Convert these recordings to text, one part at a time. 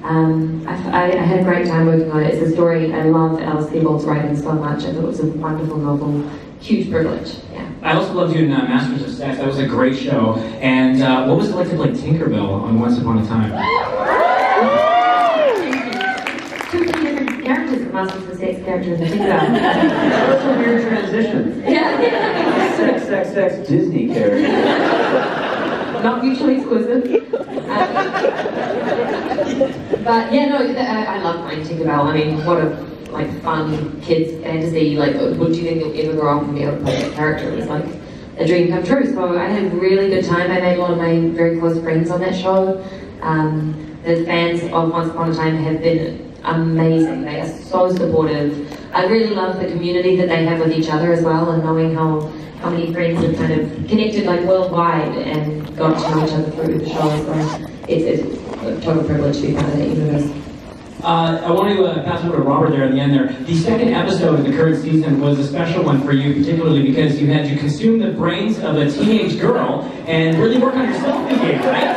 I had a great time working on it. It's a story. I love Alice Sebold's writing so much. I thought it was a wonderful novel. Huge privilege. Yeah. I also loved you in Masters of Sex. That was a great show. And what was it like to play Tinkerbell on Once Upon a Time? Two different characters, Masters of Sex characters. I think that. Those were weird transitions. Yeah. Sex, Disney character. Not mutually exclusive. But yeah, no, I love playing Tinkerbell. I mean, what a fun kids fantasy. What do you think you'll ever grow up and be able to play that character? It was like a dream come true. So I had a really good time. I made a lot of my very close friends on that show. The fans of Once Upon a Time have been amazing. They are so supportive. I really love the community that they have with each other as well, and knowing how many friends have kind of connected worldwide and got to know each other through the show. So it's a total privilege to be part of that universe. I want to pass over to Robert there at the end there. The second episode of the current season was a special one for you, particularly because you had to consume the brains of a teenage girl and really work on your self-esteem, right?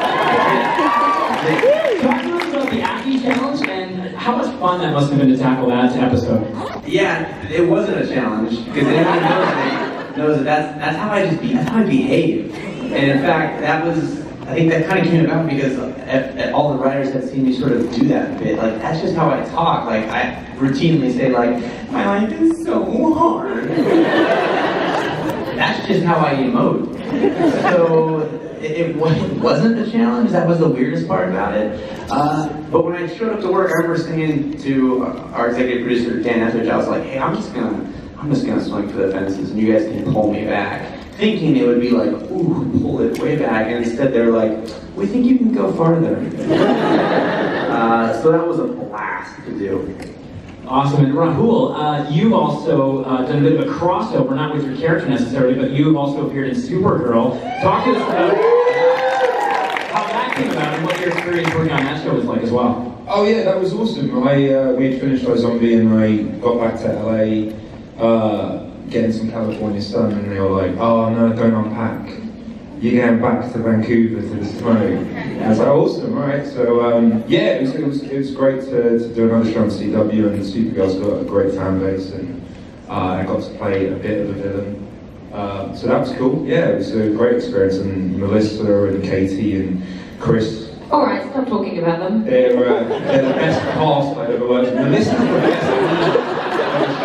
Talk to us about the Acting Challenge and how much fun that must have been to tackle that episode. Yeah, it wasn't a challenge because anyone knows that that's how I behave. And in fact, I think that kind of came about because all the writers had seen me sort of do that a bit. That's just how I talk. I routinely say, my life is so hard. That's just how I emote. So it wasn't a challenge. That was the weirdest part about it. But when I showed up to work, I remember saying to our executive producer, Dan Etheridge, I was like, hey, I'm just gonna swing for the fences and you guys can pull me back. Thinking it would be ooh, pull it way back, and instead they're like, we think you can go farther. So that was a blast to do. Awesome. And Rahul, you've also done a bit of a crossover, not with your character necessarily, but you've also appeared in Supergirl. Talk to us about how that came about and what your experience working on that show was like as well. Oh yeah, that was awesome. We had finished iZombie and I got back to LA, getting some California sun, and they were like, oh no, don't unpack. You're going back to Vancouver to the smoke. And I was like, awesome, alright. So yeah, it was great to do another show on CW, and Supergirl's got a great fan base, and I got to play a bit of a villain. So that was cool. Yeah, it was a great experience, and Melissa and Katie and Chris. Alright, stop talking about them. They're the best cast I've ever worked with. Melissa's the best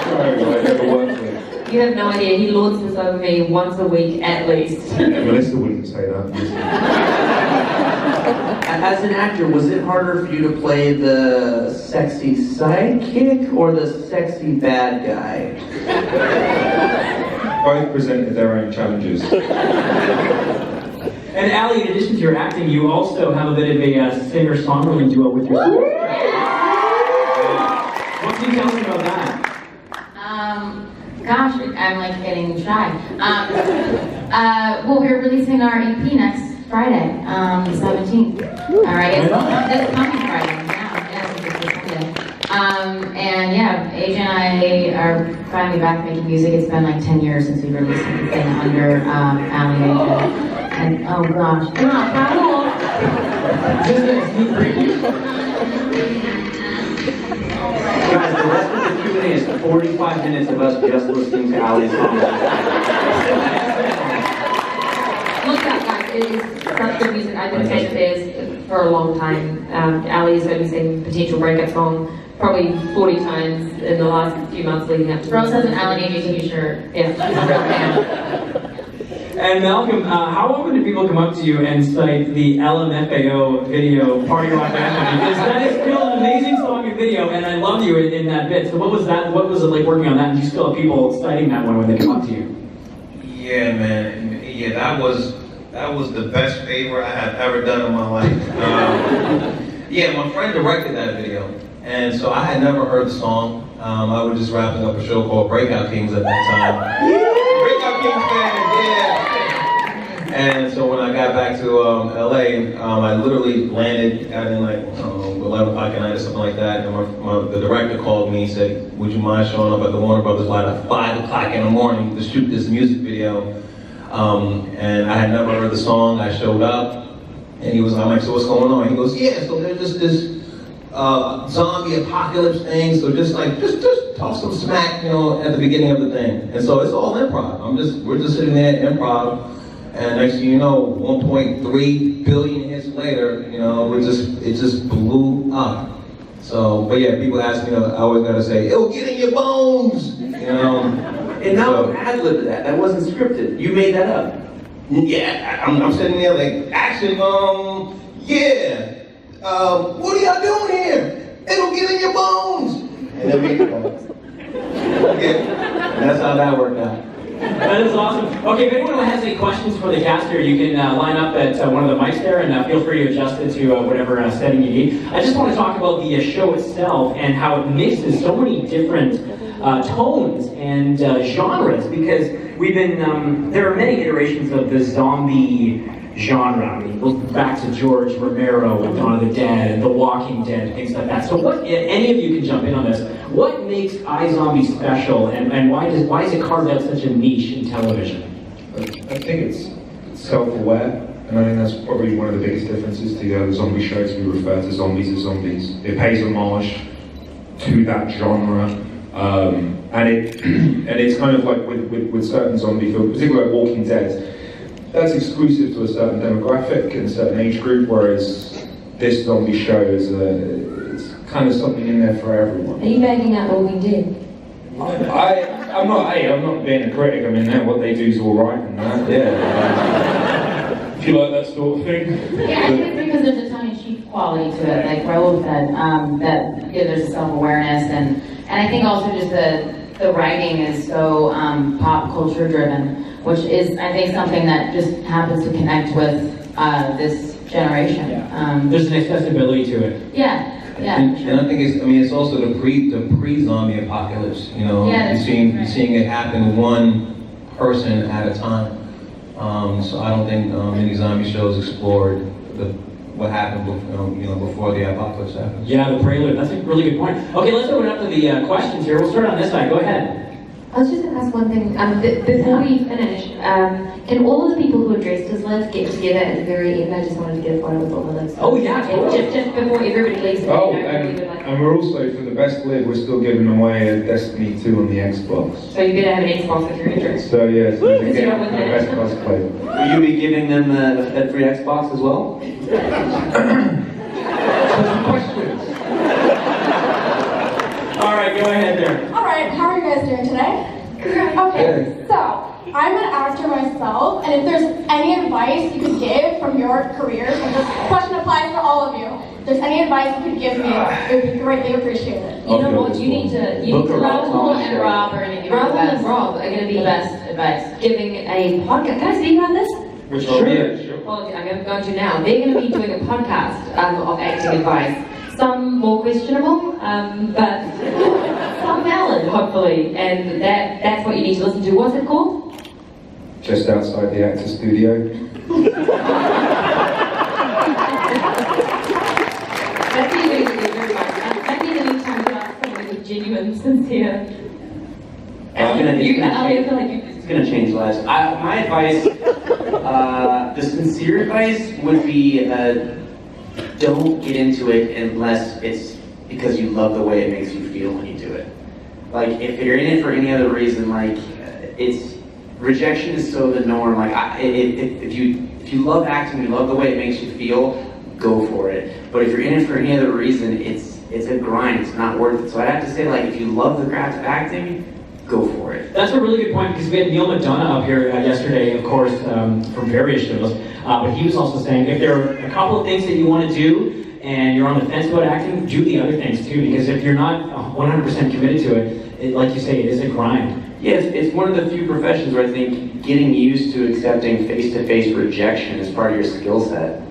show I've ever worked with. You have no idea, he lords this over me once a week at least. Yeah, Melissa wouldn't say that. As an actor, was it harder for you to play the sexy sidekick or the sexy bad guy? Both presented their own challenges. And Ali, in addition to your acting, you also have a bit of a singer-songwriting duo with your sister. What can you tell me about that? Gosh, I'm getting shy. Well, we're releasing our EP next Friday, the 17th. Alright, it's this coming Friday. And yeah, AJ and I are finally back making music. It's been 10 years since we released anything under Ali AJ. And oh gosh, Raul! Guys, the rest of the Q&A is 45 minutes of us just listening to Ali's song. Look out, guys, it is such good music. I've been a fan of theirs for a long time. Ali has heard me sing Potential Breakup Song probably 40 times in the last few months leading up to Rose has an Ali AJ t-shirt. Yeah, she's a real fan. And Malcolm, how often do people come up to you and cite the LMFAO video, Party Rock Anthem? Because that is still an amazing song and video, and I love you in that bit. So what was that? What was it like working on that? And do you still have people citing that one when they come up to you? Yeah, man. Yeah, that was the best favor I have ever done in my life. Yeah, my friend directed that video, and so I had never heard the song. I was just wrapping up a show called Breakout Kings at that time. Breakout Kings fans, yeah. And so when I got back to LA, I literally landed at 11 o'clock at night or something like that, and the director called me and said, would you mind showing up at the Warner Brothers lot at 5 o'clock in the morning to shoot this music video? And I had never heard the song. I showed up, And he was, I'm like, so what's going on? He goes, yeah, so there's just this zombie apocalypse thing, so just talk some smack, at the beginning of the thing. And so it's all improv. We're just sitting there improv, and next thing you know, 1.3 billion hits later, it just blew up. So, but yeah, people ask me, I always gotta say, it'll get in your bones, And now ad-lib that. That wasn't scripted. You made that up. Yeah, I'm sitting there like, action, yeah. What are y'all doing here? It'll get in your bones. And then we and that's how that worked out. That is awesome. Okay, if anyone has any questions for the cast here, you can line up at one of the mics there, and feel free to adjust it to whatever setting you need. I just want to talk about the show itself and how it mixes so many different tones and genres, because we've been, there are many iterations of the zombie genre. I mean, look back to George Romero and Dawn of the Dead and The Walking Dead, things like that. So what, any of you can jump in on this, what makes iZombie special, and why is it carved out such a niche in television? I think it's self-aware, and I think that's probably one of the biggest differences to the other zombie shows. We refer to zombies as zombies. It pays homage to that genre, and it's kind of like with certain zombie films, particularly like Walking Dead. That's exclusive to a certain demographic and a certain age group, whereas this zombie show is it's kind of something in there for everyone. Are you banging out Walking Dead? I'm not being a critic. I mean, what they do is all right and that. Yeah. If you like that sort of thing. Yeah, I think it's because there's a tongue-in-cheek quality to it, like Raoul said, that there's a self-awareness, and I think also just the writing is so pop culture driven, which is, I think, something that just happens to connect with this generation. Yeah. There's an accessibility to it. Yeah. And I think it's also the pre-zombie apocalypse. Yeah, you're seeing it happen one person at a time. So I don't think many zombie shows explored what happened before the apocalypse happened. Yeah, the prelude. That's a really good point. Okay, let's open up to the questions here. We'll start on this side. Go ahead. I was just going to ask one thing. Before we finish, can all of the people who are dressed as Liv get together at the very end? I just wanted to get a photo with all the Livs. Oh, yeah, totally. Just before everybody leaves. Oh, and we're also, for the best Liv, we're still giving away a Destiny 2 on the Xbox. So you better have an Xbox if you're interested. So yeah, so you can Is get it the with it? best cosplay. Will you be giving them the free Xbox as well? Questions? All right, go ahead there. Alright, how are you guys doing today? Okay, so I'm an actor myself, and if there's any advice you could give from your careers, and this question applies to all of you, if there's any advice you could give me, it would be greatly appreciated. You know what? You need to Raoul and Rob are going to give you the Raoul best. and Rob are going to be the best advice. giving a podcast. Can I speak on this? Sure. Well, I'm going to now. They're going to be doing a podcast of acting advice. Some more questionable, but some valid, hopefully. And that's what you need to listen to. What's it called? Just outside the actor studio. That's really good advice. Maybe the next time you ask someone who's genuine, sincere. I'm gonna need I feel like you. It's gonna change lives. My advice, the sincere advice would be don't get into it unless it's because you love the way it makes you feel when you do it. Like if you're in it for any other reason, like rejection is so the norm. Like if you love acting, you love the way it makes you feel, go for it. But if you're in it for any other reason, it's a grind. It's not worth it. So I'd have to say, like, if you love the craft of acting, go for it. That's a really good point, because we had Neil McDonough up here yesterday, of course, from various shows. But he was also saying if there are a couple of things that you want to do and you're on the fence about acting, do the other things too, because if you're not 100% committed to it, like you say, it is a grind. Yeah, it's one of the few professions where I think getting used to accepting face-to-face rejection is part of your skill set.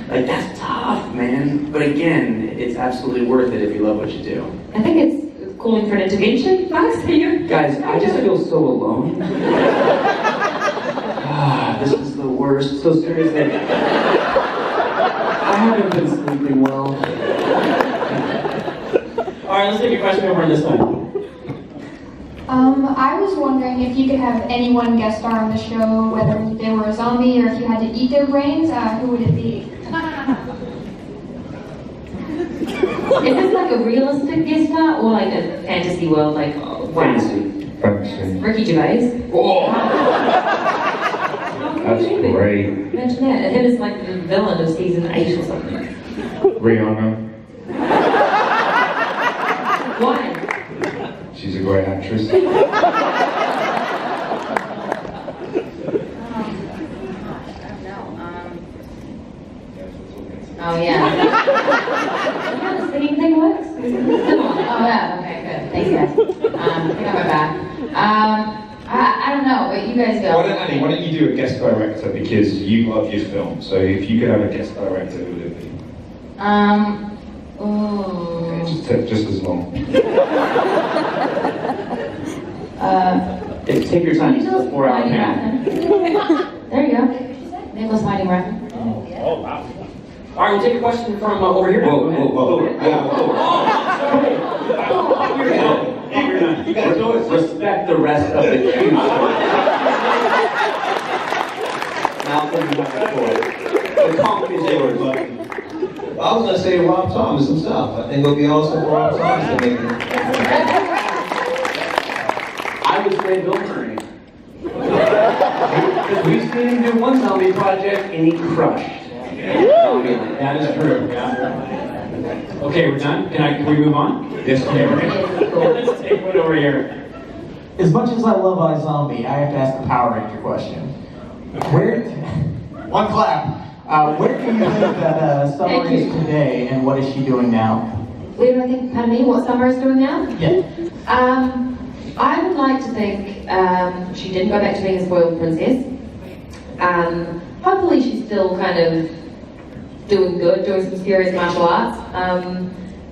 Like that's tough, man. But again, it's absolutely worth it if you love what you do. I think it's calling for an intervention. Max, are you? Guys, I just feel so alone. This is the worst. So seriously, I haven't been sleeping well. All right, let's take a question over on this side. I was wondering if you could have anyone guest star on the show, whether they were a zombie or if you had to eat their brains, who would it be? Is this like a realistic guest star or like a fantasy world, like Fantasy. Fantasy. Ricky Gervais? Oh, How that's could you great. Imagine that. And him is like the villain of season 8 or something. Rihanna. Why? She's a great actress. Oh, yeah. Yeah, the singing thing works. Oh, yeah, okay, good. Thanks, guys. I think I'm back. I don't know, but you guys go. Annie, why don't you do a guest director because you love your film. So if you could have a guest director, who would it be? Just as long. Take your time. It's a 4-hour Winding panel. Refn. There you go. Nicholas Winding Refn. Oh, wow. All right, we'll take a question from over here. Whoa, whoa, whoa. You gotta respect the rest of the queue. Malcolm, you have the floor. The conch is yours. I was gonna say Rob Thomas himself. I think it would be awesome for Rob Thomas to make it. I would say Bill Murray. Because we've seen him do one zombie project and he crushed. That is true, yeah. Okay, we're done? Can we move on? Yes, Okay, we're good. Let's take one over here. As much as I love iZombie, I have to ask the Power Ranger question. One clap. Where do you think that Summer Thank you. is today, and what is she doing now? Where do I think, pardon me, what Summer is doing now? Yeah. I would like to think she didn't go back to being a spoiled princess. Hopefully she's still kind of doing good, doing some serious martial arts.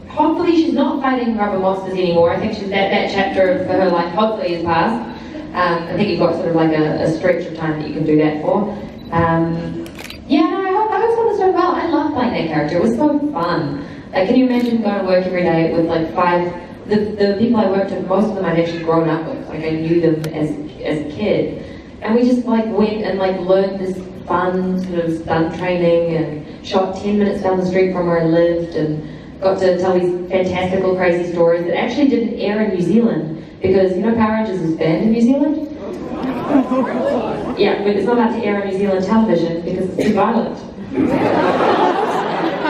Hopefully she's not fighting rubber monsters anymore. I think that chapter for her life hopefully is past. I think you've got sort of like a stretch of time that you can do that for. Yeah, no, I hope Summer's doing well. I love playing that character. It was so fun. Like, can you imagine going to work every day with like the people I worked with, most of them I'd actually grown up with. Like I knew them as a kid. And we just like went and like learned this fun sort of stunt training and shot 10 minutes down the street from where I lived and got to tell these fantastical, crazy stories that actually didn't air in New Zealand because, you know, Power Rangers is banned in New Zealand? Yeah, but it's not allowed to air on New Zealand television because it's too violent.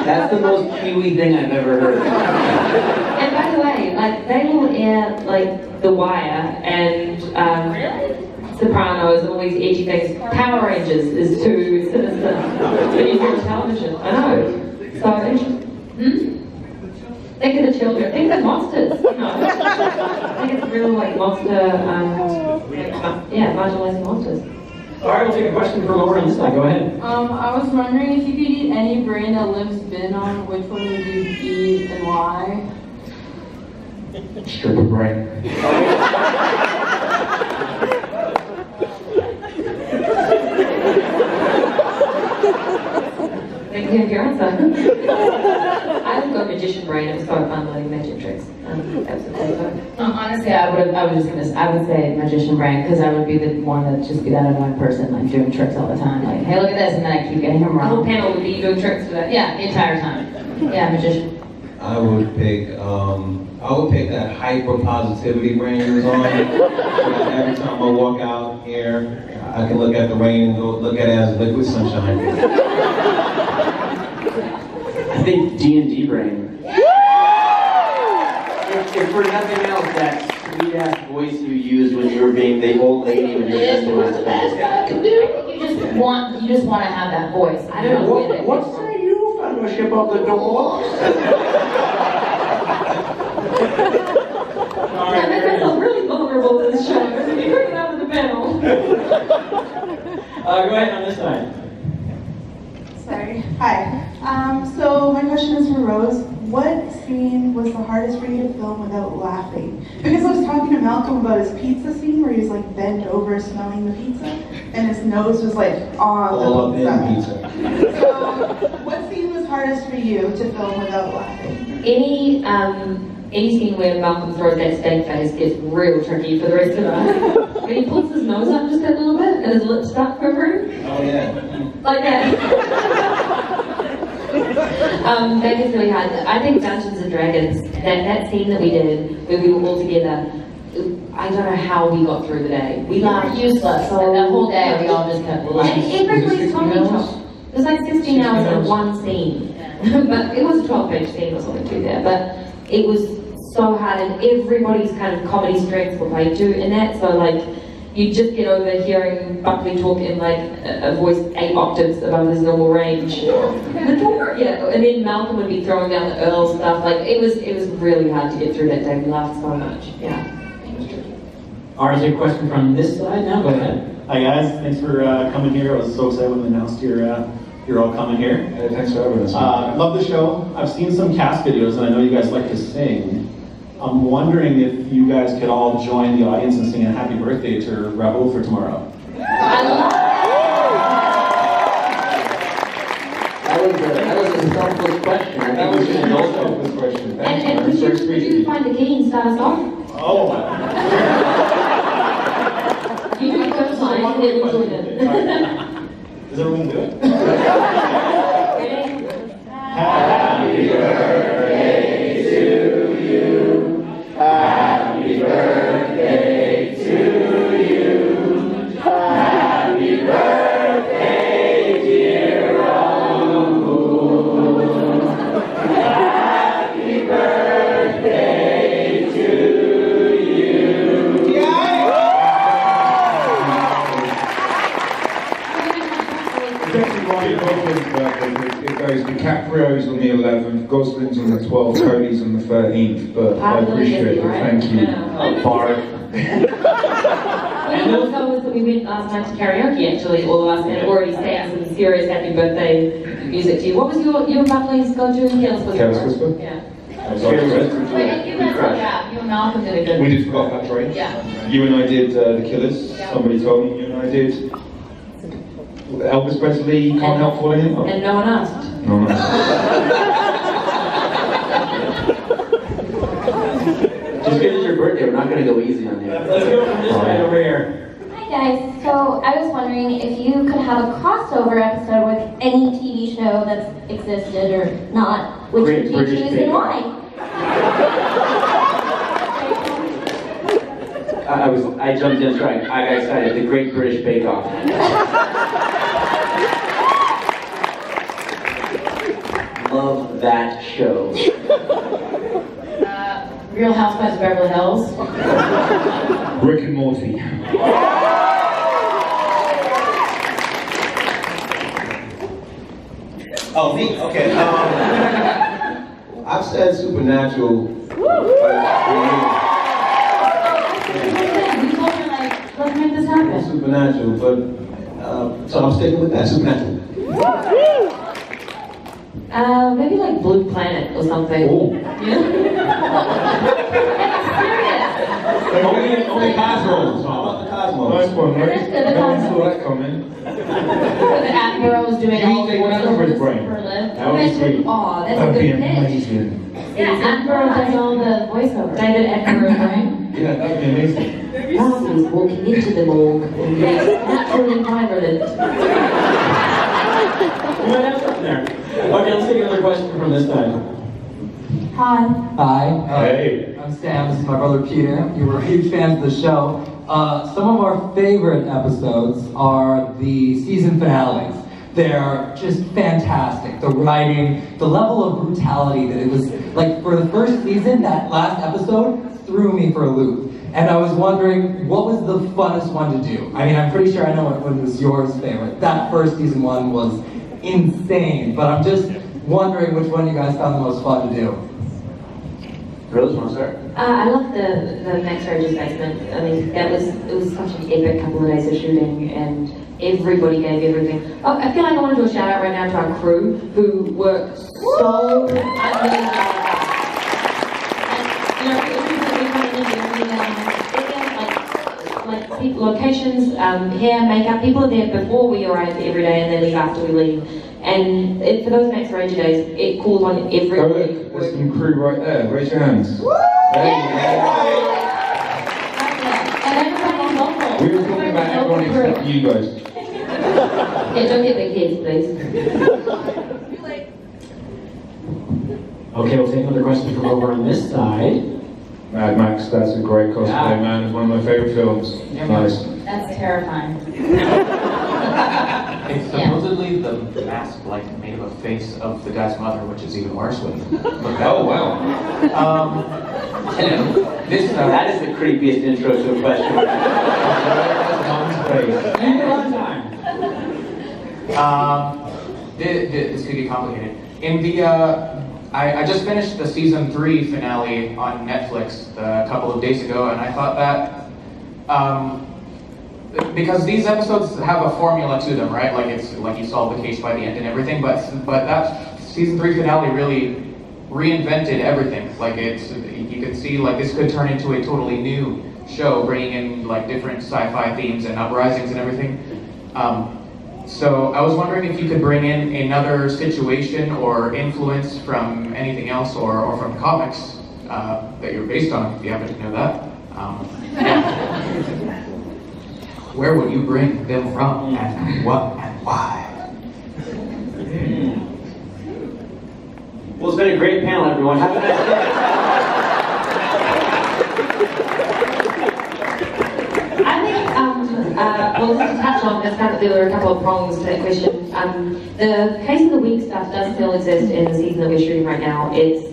That's the most Kiwi thing I've ever heard. And by the way, like, they will air, like, The Wire and, Sopranos and all these edgy things. Power Rangers is too sinister for New Zealand television. I know. So interesting. Think of the children. Think of the monsters. You know? I think it's real like monster. Marginalizing monsters. All right, we'll take a question from over on this side. Go ahead. I was wondering if you could eat any brain that lives bin on, which one would you eat and why? Stripper brain. Thank you for your answer. I would go magician brain. It was so fun learning magic tricks. That was a cool time. Honestly, I would say magician brain because I would be the one that just be that annoying person like doing tricks all the time. Like, hey, look at this, and then I keep getting him The whole wrong. panel would be doing tricks for that. Yeah, the entire time. Yeah, magician. I would pick that hyper positivity brain that was on. So that every time I walk out here, I can look at the rain and go look at it as liquid sunshine. I think D&D brain. If for nothing else, that sweet-ass voice you used when you were being the old lady when you were just doing the best I can do. You just want to have that voice. I don't know where that What comes from. say you, fellowship of the dogs? I make myself really vulnerable in this show. You're bringing it out of the panel. Go ahead on this side. Sorry. Hi. So my question is for Rose. What scene was the hardest for you to film without laughing? Because I was talking to Malcolm about his pizza scene where he was like bent over smelling the pizza and his nose was like on All up the in pizza. pizza. So what scene was hardest for you to film without laughing? Any any scene where Malcolm throws that stank face gets real tricky for the rest of us. When he puts his nose up just a little bit and his lips start quivering. Oh yeah. Like that. That gets really hard. I think Dungeons and Dragons, that scene that we did, where we were all together, I don't know how we got through the day. We laughed Useless. so The whole day we all just kept and laughing. everybody's Tommy talk. It was like 16 hours in one scene. But it was a 12-page scene or something too there. But it was so hard, and everybody's kind of comedy strengths were played to in that. So like, you just get over hearing Buckley talk in like a voice 8 octaves above his normal range. Yeah, and then Malcolm would be throwing down the Earl stuff. Like it was really hard to get through that day. We laughed so much. Yeah. RJ, question from this side now. Go ahead. Hi guys, thanks for coming here. I was so excited when they announced you're all coming here. Hey, thanks for having us. Love the show. I've seen some cast videos and I know you guys like to sing. I'm wondering if you guys could all join the audience and sing a happy birthday to Rebel for tomorrow. I love That was a selfless question. That was a selfless question. Thank and you. Very sweet could of you find the key and start us off? Oh, You do it first line and then we'll do it. does everyone do it? Happy birthday to you. Happy birthday to you. Happy birthday, dear Uncle. Happy birthday to you. It's actually Ryan Gosling's birthday. It goes DiCaprio's on the 11th, Gosling's on the 12th, Cody's on the 13th. But I appreciate it. Thank you. Far. And also was that we went last night to karaoke actually, all of us had already sang some serious happy birthday music to you. What was your Buckley's go-to? Careless Whisper? Careless Whisper? Yeah. Wait, and you guys got that. You and Malcolm did a good We did Forgot That Train. Yeah. You and I did The Killers. Yeah. Somebody told me you and I did Elvis Presley, Can't Help Falling in Love. And no one asked. No, no. Just because it's your birthday, we're not going to go easy on you. Let's go from this side over here. Hi guys, so I was wondering if you could have a crossover episode with any TV show that's existed or not, which Great would you British choose Bake and Off. why? I jumped in strike. I got excited. The Great British Bake Off. Love that show. Real Housewives of Beverly Hills. Rick and Morty. Oh, me? Okay. I've said Supernatural. You told her like, let's make this happen. Supernatural, but so I'm sticking with that. Supernatural. Maybe like Blue Planet or something. Oh. Yeah. Only Cosmos. How about the Cosmos? Nice one, right? That's good, No one that's saw that coming. The Attenborough's doing You all eat the one out of his brain. for a live. That would be sweet. Aw, that's That'd a be good pitch. amazing. Yeah, Attenborough does all the voiceovers. David Attenborough, right? Yeah, that'd be amazing. Malcolm's walking into the morgue and he's naturally violent. What else up there? Okay, let's take another question from this side. Hi. Hey. I'm Sam. This is my brother Peter. You were huge fans of the show. Some of our favorite episodes are the season finales. They're just fantastic. The writing, the level of brutality that it was, like for the first season, that last episode threw me for a loop. And I was wondering, what was the funnest one to do? I mean, I'm pretty sure I know what was yours favorite. That first season one was insane, but I'm just wondering which one you guys found the most fun to do. Rose, want to start? I love the Max Roger's basement. I mean, it was such an epic couple of days of shooting, and everybody gave everything. Oh, I feel like I want to do a shout out right now to our crew who worked so unbelievably hard. And you know, everything that we come in and do, like people locations, hair, makeup, people are there before we arrive every day and they leave after we leave. And for those Max Ranger days, it cools on every week. There's some crew right there. Raise your hands. And everybody's local. We were talking about everyone except you guys. Yeah, don't get big heads, please. Okay, we'll take another question from over on this side. Mad Max, that's a great cosplay, man. It's one of my favorite films. Nice. That's terrifying. It's supposedly the mask like made of a face of the guy's mother, which is even worse when you look at it. Oh, wow. This That is the creepiest intro to a question. This could get complicated. In the I just finished the season 3 finale on Netflix a couple of days ago, and I thought that because these episodes have a formula to them, right? Like it's like you solve the case by the end and everything, but that season 3 finale really reinvented everything. Like you could see like this could turn into a totally new show, bringing in like different sci-fi themes and uprisings and everything. So I was wondering if you could bring in another situation or influence from anything else or from comics that you're based on, if you happen to know that. Where would you bring them from and what and why? Well, it's been a great panel, everyone. Have a nice day. I think, well, just to touch on this, there were a couple of prongs to that question. The Case of the Week stuff does still exist in the season that we're shooting right now. It's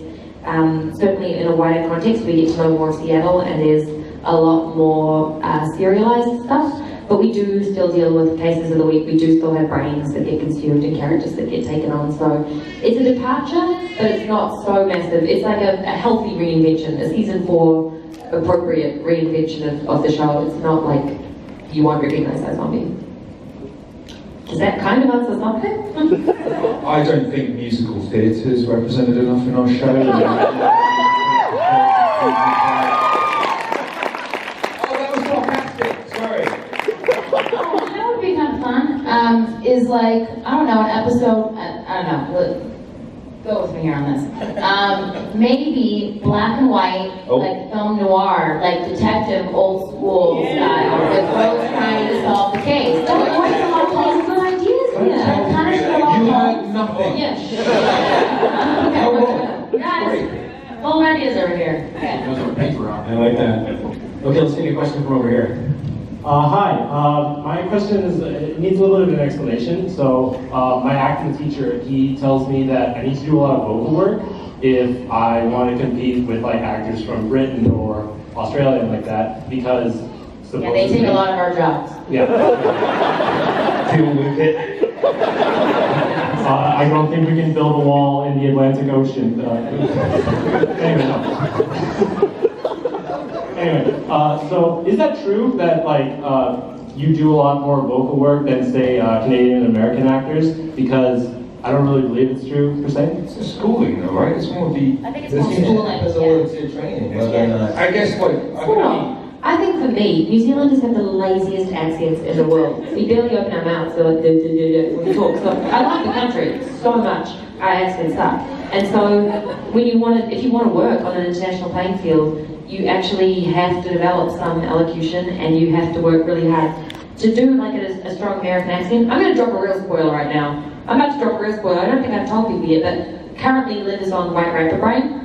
certainly in a wider context, we get to know more of Seattle, and there's a lot more serialized stuff. But we do still deal with cases of the week. We do still have brains that get consumed and characters that get taken on. So it's a departure, but it's not so massive. It's like a healthy reinvention, a season 4 appropriate reinvention of the show. It's not like you won't recognize that zombie. Does that kind of answer something? I don't think musical theatre is represented enough in our show. Is like, I don't know, an episode, I don't know, go with me here on this. Maybe black and white, like film noir, like detective old school style, with Rose trying to solve the case. Don't always have a lot of good ideas here. Kind of You had nothing. Yeah. Okay, guys, full of ideas over here. Okay. I like that. Okay, let's take a question from over here. Hi, my question is, it needs a little bit of an explanation. So my acting teacher, he tells me that I need to do a lot of vocal work if I want to compete with like actors from Britain or Australia and like that, because Yeah, they take a lot of our jobs. Yeah. Deal with it. I don't think we can build a wall in the Atlantic Ocean. Anyway, no. Anyway, so is that true that like you do a lot more vocal work than say Canadian and American actors? Because I don't really believe it's true per se. It's a schooling though, right? It's more the. I think it's more schooling. It's a volunteer training. I guess like. I think for me, New Zealanders have the laziest accents in the world. We barely open our mouths, so like when we talk. So I like the country so much. Our accents suck, and so when you want to, if you want to work on an international playing field, you actually have to develop some elocution, and you have to work really hard to do like a strong American accent. I'm going to drop a real spoiler right now. I'm about to drop a real spoiler. I don't think I've told people yet, but currently Liv is on White Rapper Brain.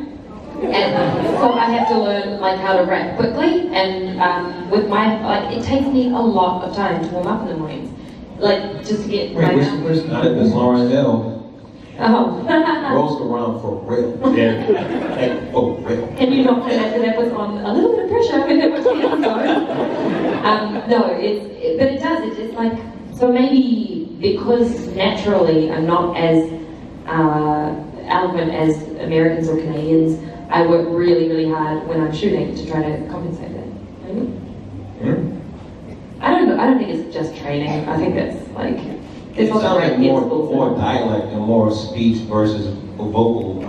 And so I have to learn like how to rap quickly, and with my like it takes me a lot of time to warm up in the mornings, like just to get my mouth. Where's not if it's Lauren Hill? Oh. Rolls around for real. Yeah. Like, for real. Can you not imagine that was on a little bit of pressure when it was the episode? No, but it does. It's like so maybe because naturally I'm not as eloquent as Americans or Canadians. I work really, really hard when I'm shooting to try to compensate that. Maybe? I don't know. I don't think it's just training. I think that's like It sounds like more dialect and more speech versus vocal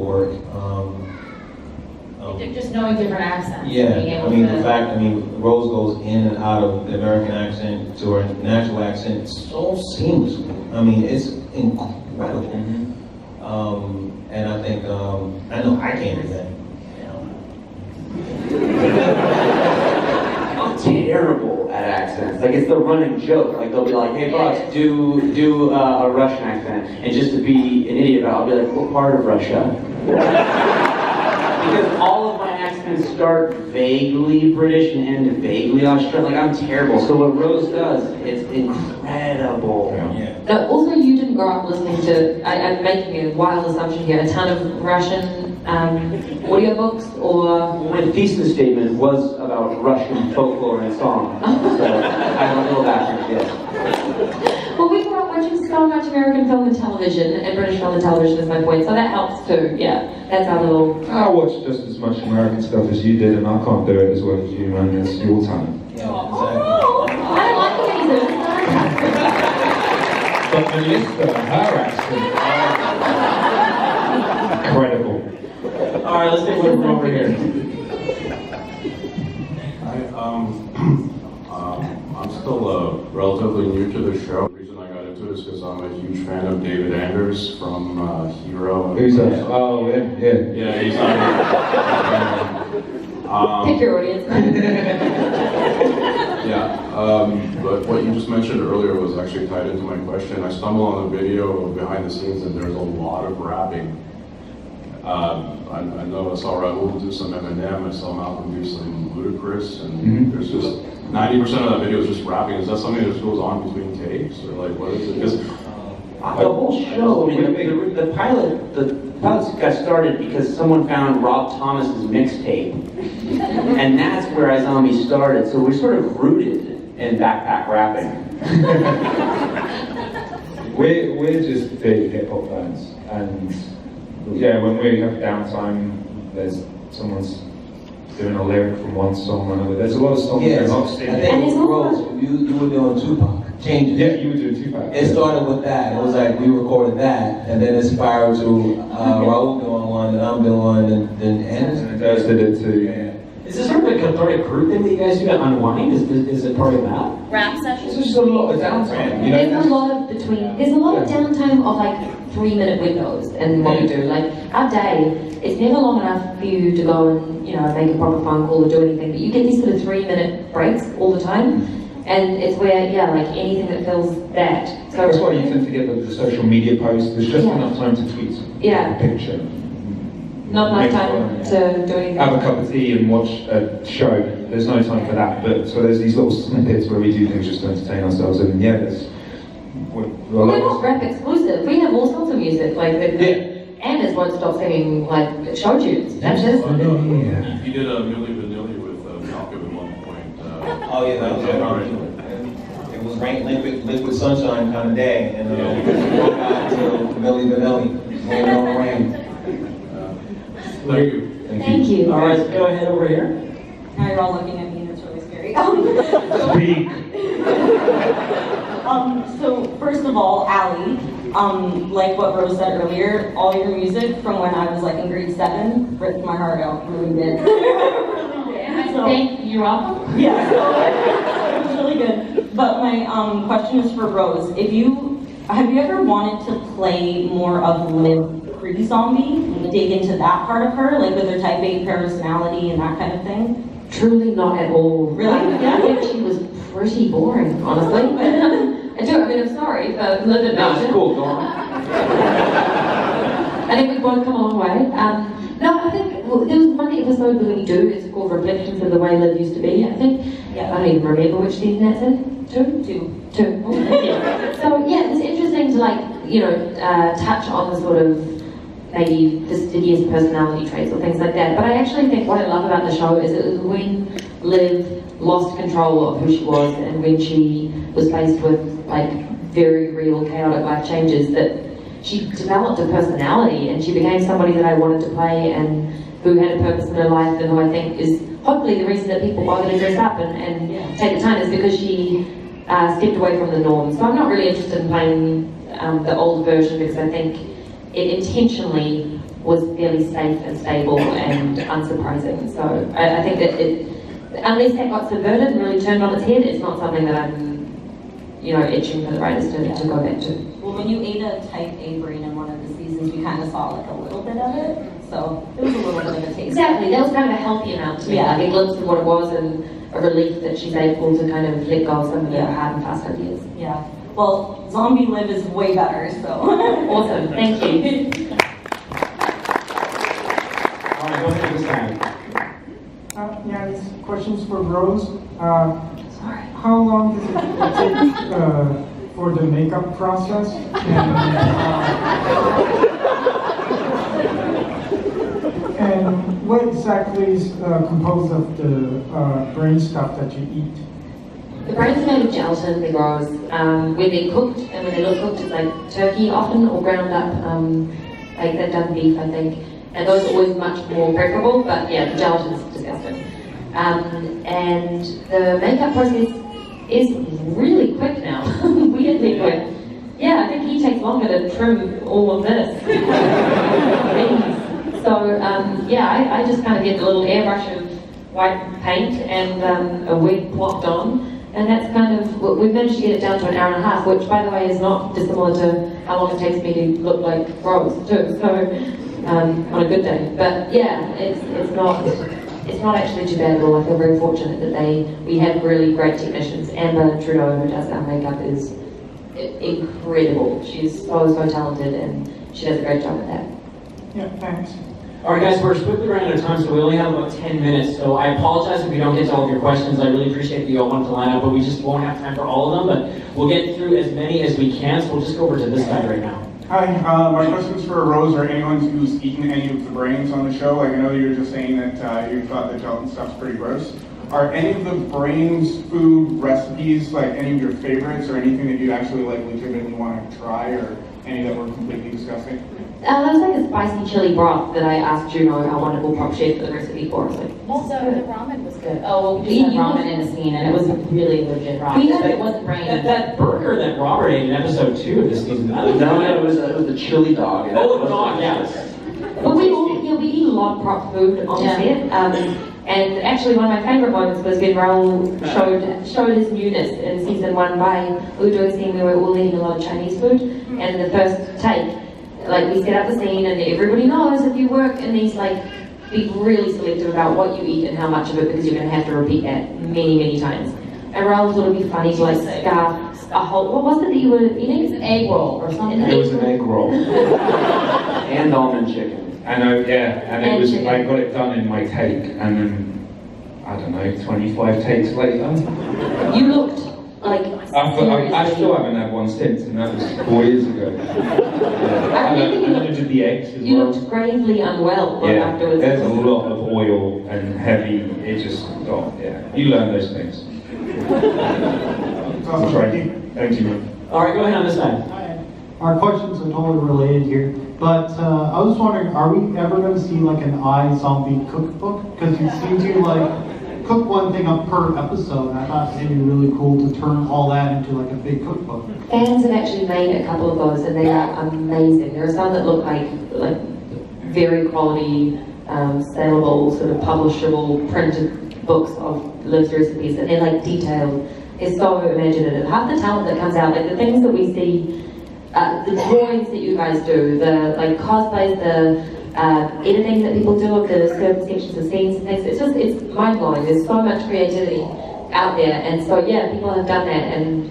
work. Just knowing different accents. being Yeah, able I mean, to- the fact, Rose goes in and out of the American accent to her natural accent so seamlessly. I mean, it's incredible. And I think, I know I can't do that. I'm terrible at accents. Like, it's the running joke. Like, they'll be like, hey, boss, do a Russian accent. And just to be an idiot about it, I'll be like, what part of Russia? Because all of my accents start vaguely British and end vaguely Australian. Like, I'm terrible. So what Rose does, it's incredible. No, also, you didn't grow up listening to, I'm making a wild assumption here, a ton of Russian audiobooks, or... My thesis statement was about Russian folklore and song. So I have a little background, yes. Well, we grew up watching so much American film and television, and British film and television is my point, so that helps too, yeah. That's our little... I watched just as much American stuff as you did, and I can't do it as well as you, man. It's your time. Oh, I don't like the way you do it. But Melissa, her accent, incredible. All right, let's take one from over here. I'm still relatively new to the show. The reason I got into it is because I'm a huge fan of David Anders from Hero. Who's that? Oh, yeah. Yeah, he's on Pick your audience. But what you just mentioned earlier was actually tied into my question. I stumbled on a video of behind the scenes and there's a lot of rapping. I know I saw Raul do some Eminem, I saw Malcolm do some Ludacris, and there's just 90% of that video is just rapping. Is that something that just goes on between takes, or like what is it? Because the whole show, I mean, the pilots got started because someone found Rob Thomas's mixtape, and that's where iZombie started. So we're sort of rooted in backpack rapping. We're just big hip hop fans, and yeah, when we have downtime, there's someone's doing a lyric from one song or another. There's a lot of songs Yeah, that are I not singing. think Rose, you were doing Tupac changes. Yeah, you were doing Tupac. It started with that. It was like we recorded that, and then it spiraled to Raul doing one, and I'm doing one, and then Anderson did it too. Is this sort of a cathartic group thing that you guys do to unwind? Is it part of that? Rap sessions. There's just a lot of downtime. You know, There's a lot of there's a lot of downtime of like 3-minute windows in what we do. Like our day, it's never long enough for you to go and, you know, make a proper phone call or do anything, but you get these sort of 3-minute breaks all the time. And it's where, yeah, like anything that fills that. So that's why you tend to get the social media posts. There's just enough time to tweet Yeah. a picture. Not enough time to do anything. Have a cup of tea and watch a show. There's no time for that. But so there's these little snippets where we do things just to entertain ourselves. And yeah, We're not rap exclusive. We have all sorts of music. Like, Anders won't stop singing like show tunes. That's just. He did a Milli Vanilli with Malcolm at one point. Oh yeah, that was it. It was liquid sunshine kind of day, and got to Milli Vanilli, rain on rain. Thank you. Thank you. All right, go ahead over here. Now you're all looking at me and it's really scary. So first of all, Allie, like what Rose said earlier, all your music from when I was like in grade 7 ripped my heart out really big. Thank you. You're welcome. Yeah, so it was really good. But my question is for Rose. Have you ever wanted to play more of Liv pre-zombie, dig into that part of her, like with her type A personality and that kind of thing? Truly not at all. Really? I think she was pretty boring, honestly. I mean, I'm sorry, but Liv and No, it's cool, go on. I think we've both come a long way. No, I think there was one episode that we do, it's called Reflections of the Way Liv Used to Be, I think. Yeah, I don't even remember which season that's in. Two. Oh, yeah. So yeah, it's interesting to touch on the sort of maybe fastidious personality traits or things like that. But I actually think what I love about the show is it was when Liv lost control of who she was and when she was faced with like very real chaotic life changes that she developed a personality and she became somebody that I wanted to play and who had a purpose in her life and who I think is hopefully the reason that people bother to dress up and take the time is because she stepped away from the norm. So I'm not really interested in playing the old version because I think it intentionally was fairly safe and stable and unsurprising. So I think that unless that got subverted and really turned on its head, it's not something that I'm, itching for the writers to go back to. Well, when you ate a type A brain in one of the seasons, we kind of saw like a little bit of it, so it was a little bit of a taste. Exactly, that was kind of a healthy amount to me, like a glimpse of what it was and a relief that she's able to kind of let go of some of the hard and fast ideas. Yeah. Well, Zombie Live is way better, so. Awesome, thank you. All right, go ahead this time. Yeah, this question's for Rose. How long does it take for the makeup process? And what exactly is composed of the brain stuff that you eat? The brains are made of gelatin, they grows. When they're cooked, and when they look cooked, it's like turkey often, or ground up, like they've done beef, I think. And those are always much more preferable, but yeah, the gelatin's disgusting. And the makeup process is really quick now, weirdly quick. Yeah, I think he takes longer to trim all of this. So, yeah, I just kind of get a little airbrush of white paint and a wig plopped on. And that's kind of, we've managed to get it down to an hour and a half, which by the way is not dissimilar to how long it takes me to look like Rose too, so on a good day. But yeah, it's not actually too bad at all. I feel very fortunate that we have really great technicians. Amber Trudeau, who does our makeup, is incredible. She's so talented and she does a great job at that. Yeah, thanks. All right, guys, we're quickly running out of time, so we only have about 10 minutes. So I apologize if we don't get to all of your questions. I really appreciate that you all wanted to line up, but we just won't have time for all of them. But we'll get through as many as we can. So we'll just go over to this side right now. Hi, my question's for Rose or anyone who's eaten any of the brains on the show. Like, I know you were just saying that you thought the gelatin stuff's pretty gross. Are any of the brains food recipes, like any of your favorites or anything that you'd actually like legitimately want to try, or any that were completely disgusting? That was like a spicy chili broth that I asked Juno, our wonderful prop chef, for the recipe for. I was like, Also, the ramen was good. Oh, we had ramen in the scene, and it was really legit ramen. But it wasn't brain. That burger that Robert ate in episode 2 of this season. No, it was the chili dog. Oh, the dog, yes. But we eat a lot of prop food on set. And actually, one of my favourite moments was when Raul showed his newness in season 1 by we were doing a scene where we were all eating a lot of Chinese food, and the first take, like we set up the scene, and everybody knows if you work in these, like, be really selective about what you eat and how much of it, because you're going to have to repeat that many times. And Raul thought it would be funny to like scarf a whole. What was it that you were eating? It's an egg roll or something. It was an egg roll. And almond chicken. And it was, I got it done in my take, and then, I don't know, 25 takes later. You looked like I still haven't had one since, and that was 4 years ago. And then I did the eggs as you well. looked gravely unwell afterwards. There's a lot of oil and heavy, it just, you learn those things. That's right. Thank you, man. All right, go ahead on this side. Our questions are totally related here, but I was wondering, are we ever going to see like an iZombie cookbook? Because you seem to like cook one thing up per episode. I thought it'd be really cool to turn all that into like a big cookbook. Fans have actually made a couple of those, and they are amazing. There are some that look like very quality, saleable, sort of publishable, printed books of Liv's recipes, and they're like detailed. It's so imaginative. Half the talent that comes out, like the things that we see. The drawings that you guys do, the like cosplays, the editing that people do of the certain sections of scenes and things, it's mind-blowing. There's so much creativity out there, and so yeah, people have done that, and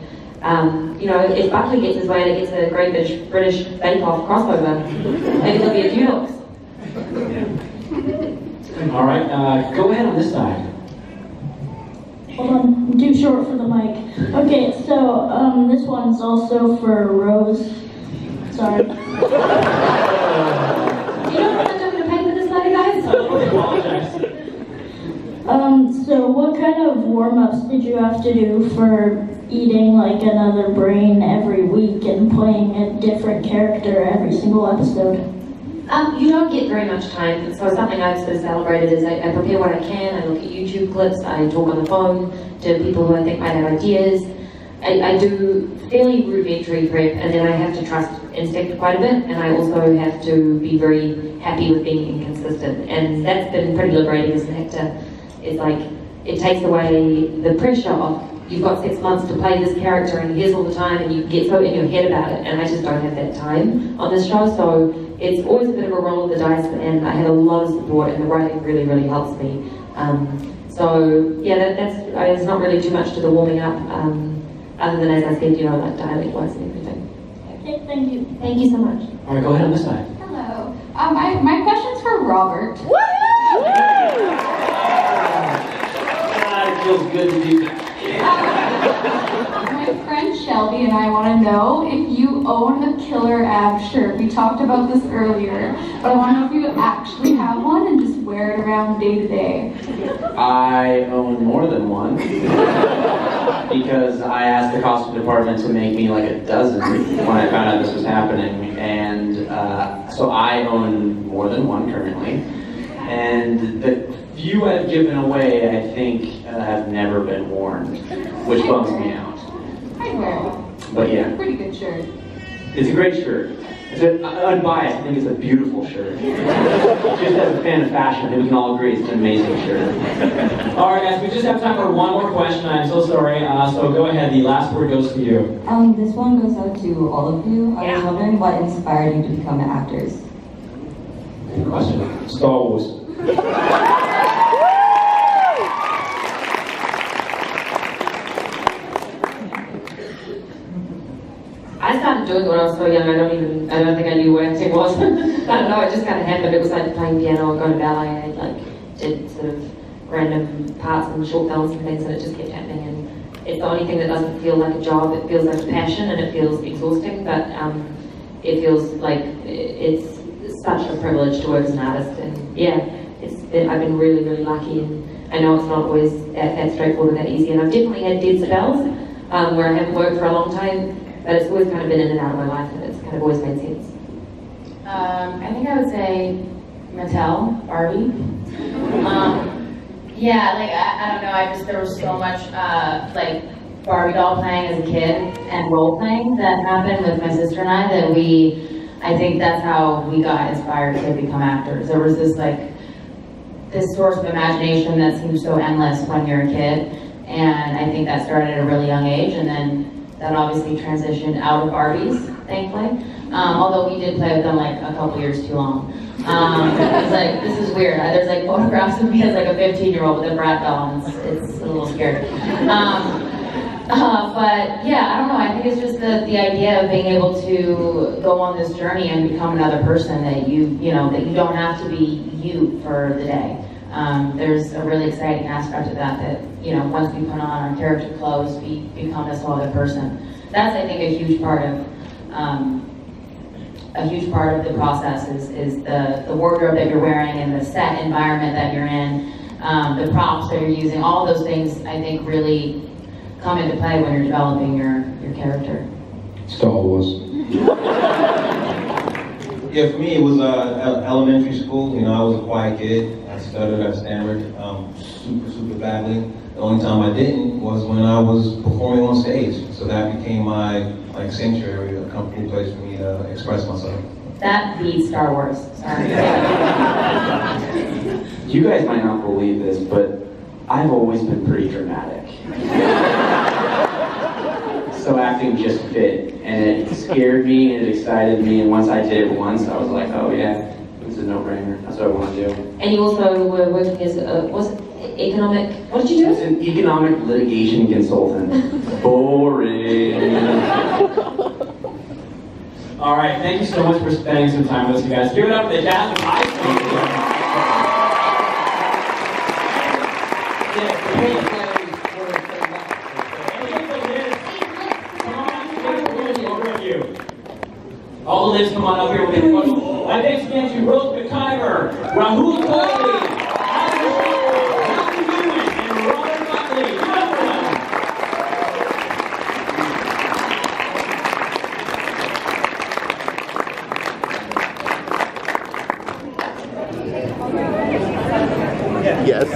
if Buckley gets his way and it gets a Great British Bake Off crossover, maybe there'll be a few books. All right, go ahead on this side. Hold on, I'm too short for the mic. Okay, so this one's also for Rose. Sorry. You don't have to pay for this letter, guys? So what kind of warm-ups did you have to do for eating like another brain every week and playing a different character every single episode? You don't get very much time, so something I've sort of celebrated is I prepare what I can, I look at YouTube clips, I talk on the phone to people who I think might have ideas. I do fairly rudimentary prep, and then I have to trust instinct quite a bit, and I also have to be very happy with being inconsistent, and that's been pretty liberating as an actor. It's like, it takes away the pressure of, you've got 6 months to play this character and here's all the time, and you get so in your head about it, and I just don't have that time on this show, so it's always a bit of a roll of the dice, and I have a lot of support, and the writing really, really helps me. So yeah, there's not really too much to the warming up, other than, as I said, you know, like dialect-wise and everything. Okay, thank you. Thank you so much. All right, go ahead on this side. Hello. My question's for Robert. It feels good to do that. My friend Shelby and I want to know if you own a Killer Ab shirt. We talked about this earlier, but I want to know if you actually have one and just wear it around day to day. I own more than one because I asked the costume department to make me like a dozen when I found out this was happening, and so I own more than one currently, and the few I've given away I think have never been worn, which bums me out. I'd wear it. But yeah, Pretty good shirt. it's a great shirt. Unbiased, I think it's a beautiful shirt. Just as a fan of fashion, I think we can all agree it's an amazing shirt. All right, guys, we just have time for one more question. I'm so sorry. So go ahead. The last word goes to you. This one goes out to all of you. I was wondering what inspired you to become actors. Good question. Star Wars. I started doing it when I was so young, I don't think I knew what acting was. I don't know, it just kind of happened. It was like playing piano or going to ballet. I did sort of random parts in short films and things, and it just kept happening. And it's the only thing that doesn't feel like a job. It feels like a passion, and it feels exhausting, but it feels like it's such a privilege to work as an artist. And yeah, I've been really, really lucky, and I know it's not always that straightforward and that easy. And I've definitely had dead spells where I haven't worked for a long time. But it's always kind of been in and out of my life, and it's kind of always made sense. I think I would say Mattel, Barbie. Yeah, like I don't know. There was so much like Barbie doll playing as a kid and role playing that happened with my sister and I that I think that's how we got inspired to become actors. There was this source of imagination that seems so endless when you're a kid, and I think that started at a really young age, and then that obviously transitioned out of Barbies, thankfully. Although we did play with them like a couple years too long. It's like, this is weird. There's like photographs of me as like a 15-year-old with a Brat doll, and it's a little scary. But yeah, I don't know. I think it's just the idea of being able to go on this journey and become another person that you don't have to be you for the day. There's a really exciting aspect of that once we put on our character clothes, we become this whole other person. That's, I think, a huge part of the process is the wardrobe that you're wearing and the set environment that you're in, the props that you're using. All those things, I think, really come into play when you're developing your character. Star Wars. Yeah, for me it was elementary school. I was a quiet kid. I stuttered, I stammered super badly. The only time I didn't was when I was performing on stage. So that became my sanctuary, a comfortable place for me to express myself. That beats Star Wars. Sorry. You guys might not believe this, but I've always been pretty dramatic. So acting just fit, and it scared me and it excited me, and once I did it once, I was like, oh yeah, it's a no-brainer. That's what I want to do. And you also were working as economic, what did you do? As an economic litigation consultant. Boring. All right, thank you so much for spending some time with us, you guys. Give it up for the cast of High School. All the lids come on up here. We're going to go. My thanks again to Rose McIver, Rahul Kohli, Matthew Newman, and Robert Buckley. Give it up for them. Yes.